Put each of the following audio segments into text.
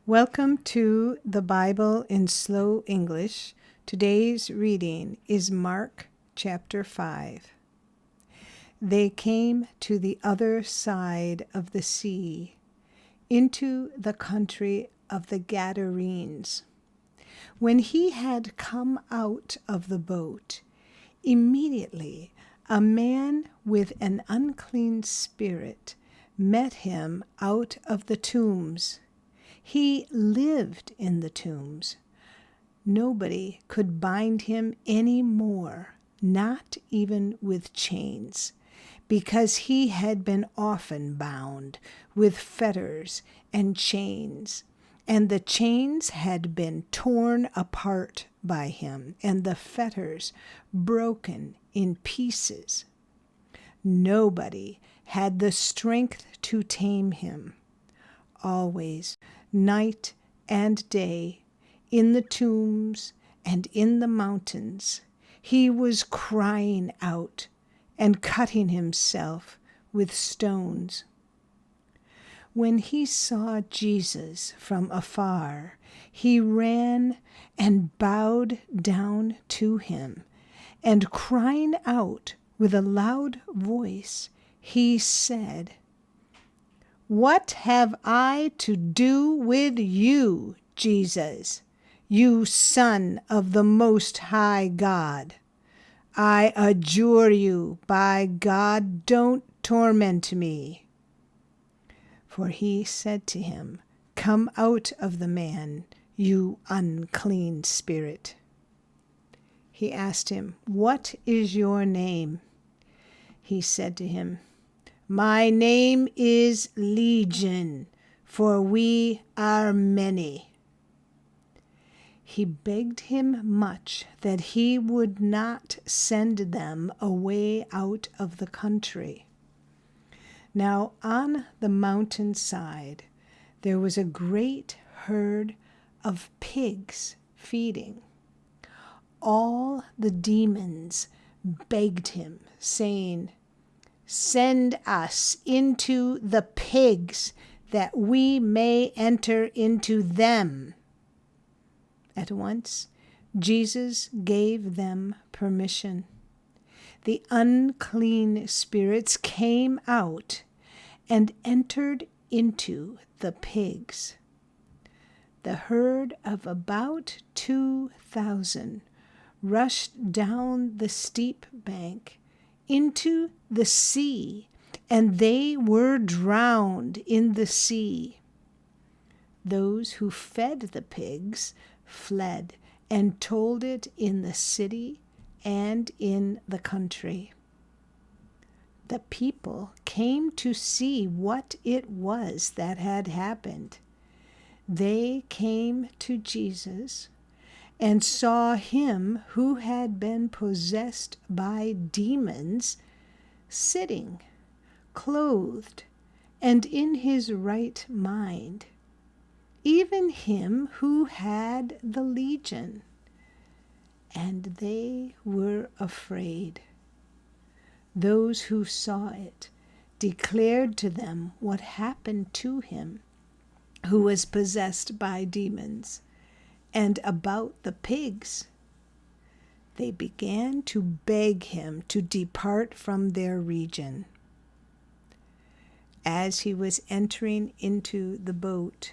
Welcome to the Bible in Slow English. Today's reading is Mark chapter 5. They came to the other side of the sea, into the country of the Gadarenes. When he had come out of the boat, immediately a man with an unclean spirit met him out of the tombs. He lived in the tombs. Nobody could bind him any more, not even with chains, because he had been often bound with fetters and chains, and the chains had been torn apart by him, and the fetters broken in pieces. Nobody had the strength to tame him. Always, night and day, in the tombs and in the mountains, he was crying out and cutting himself with stones. When he saw Jesus from afar, he ran and bowed down to him, and crying out with a loud voice, he said, "What have I to do with you, Jesus, you Son of the Most High God? I adjure you, by God, don't torment me." For he said to him, "Come out of the man, you unclean spirit." He asked him, "What is your name?" He said to him, "My name is Legion, for we are many." He begged him much that he would not send them away out of the country. Now on the mountain side there was a great herd of pigs feeding. All the demons begged him, saying, "Send us into the pigs, that we may enter into them." At once Jesus gave them permission. The unclean spirits came out and entered into the pigs. The herd of about 2,000 rushed down the steep bank into the sea, and they were drowned in the sea. Those who fed the pigs fled and told it in the city and in the country. The people came to see what it was that had happened. They came to Jesus and saw him who had been possessed by demons sitting, clothed, and in his right mind, even him who had the legion, and they were afraid. Those who saw it declared to them what happened to him who was possessed by demons, and about the pigs. They began to beg him to depart from their region. As he was entering into the boat,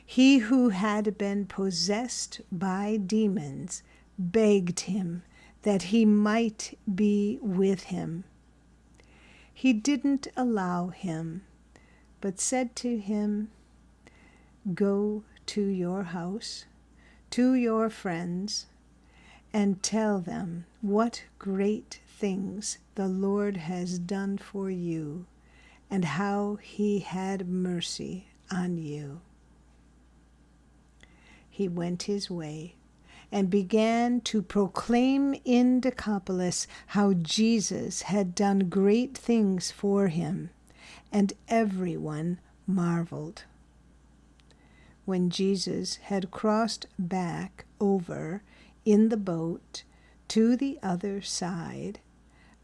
he who had been possessed by demons begged him that he might be with him. He didn't allow him, but said to him, "Go to your house, to your friends, and tell them what great things the Lord has done for you, and how he had mercy on you." He went his way and began to proclaim in Decapolis how Jesus had done great things for him, and everyone marveled. When Jesus had crossed back over in the boat to the other side,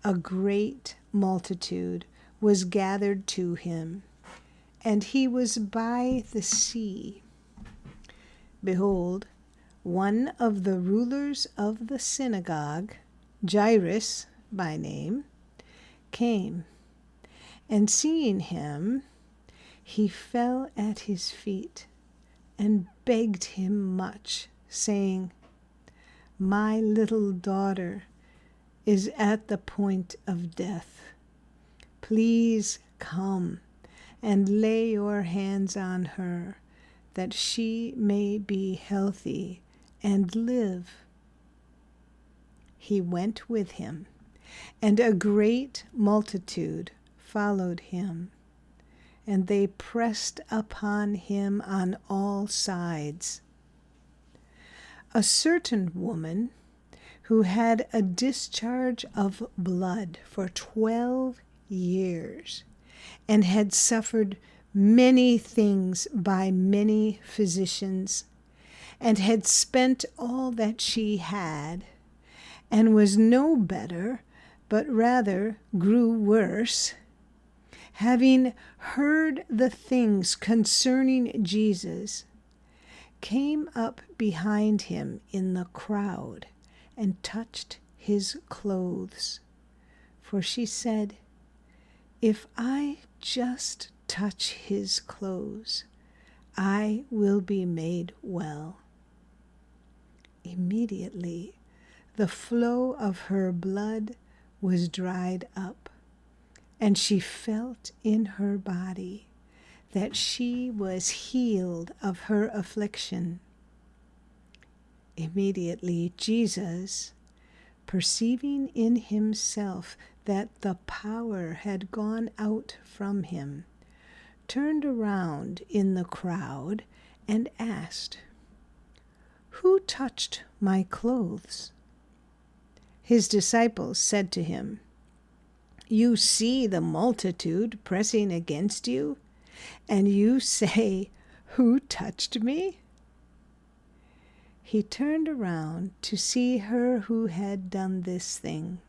a great multitude was gathered to him, and he was by the sea. behold, one of the rulers of the synagogue, Jairus by name, came, and seeing him, he fell at his feet and begged him much, saying, "My little daughter is at the point of death. Please come and lay your hands on her, that she may be healthy and live." He went with him, and a great multitude followed him, and they pressed upon him on all sides. A certain woman who had a discharge of blood for 12 years, and had suffered many things by many physicians, and had spent all that she had, and was no better, but rather grew worse, having heard the things concerning Jesus, came up behind him in the crowd and touched his clothes. For she said, "If I just touch his clothes, I will be made well." Immediately, the flow of her blood was dried up, and she felt in her body that she was healed of her affliction. Immediately Jesus, perceiving in himself that the power had gone out from him, turned around in the crowd and asked, "Who touched my clothes?" His disciples said to him, "You see the multitude pressing against you, and you say, 'Who touched me?'" He turned around to see her who had done this thing.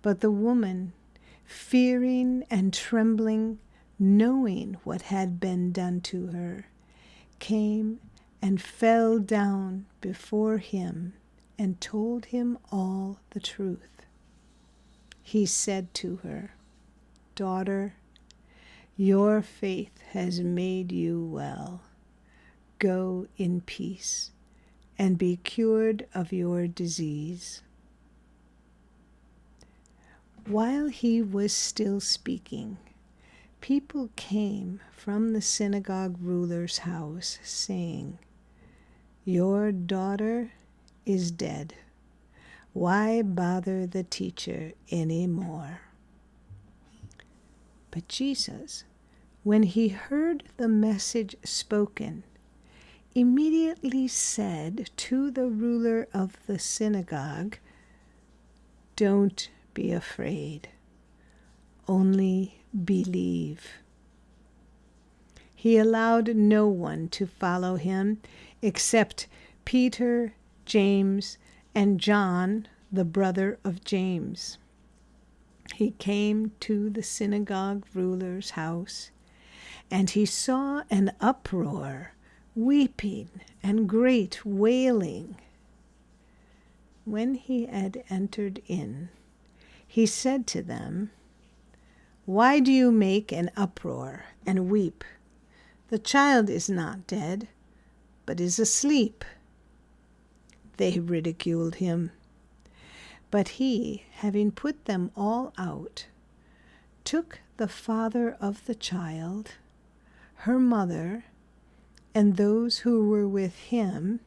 But the woman, fearing and trembling, knowing what had been done to her, came and fell down before him and told him all the truth. He said to her, "Daughter, your faith has made you well. Go in peace and be cured of your disease." While he was still speaking, people came from the synagogue ruler's house, saying, "Your daughter is dead. Why bother the teacher any more?" But Jesus, when he heard the message spoken, immediately said to the ruler of the synagogue, "Don't be afraid, only believe." He allowed no one to follow him except Peter, James, and John, the brother of James. He came to the synagogue ruler's house, and he saw an uproar, weeping and great wailing. When he had entered in, he said to them, "Why do you make an uproar and weep? The child is not dead, but is asleep." They ridiculed him. But he, having put them all out, took the father of the child, her mother, and those who were with him,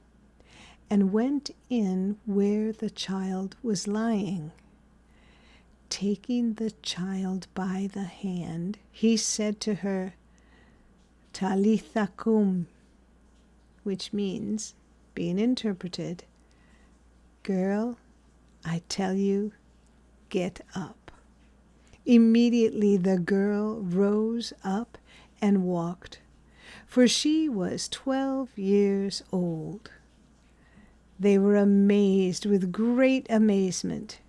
and went in where the child was lying. Taking the child by the hand, he said to her, "Talitha cum," which means, being interpreted, "Girl, I tell you, get up." Immediately the girl rose up and walked, for she was 12 years old. They were amazed with great amazement.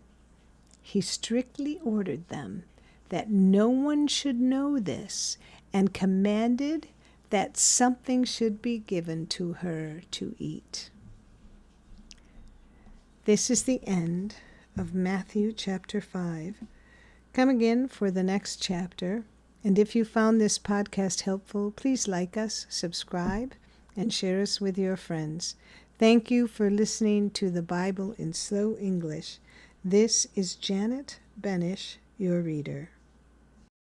He strictly ordered them that no one should know this, and commanded that something should be given to her to eat. This is the end of Matthew chapter 5. Come again for the next chapter. And if you found this podcast helpful, please like us, subscribe, and share us with your friends. Thank you for listening to the Bible in Slow English. This is Janet Benish, your reader.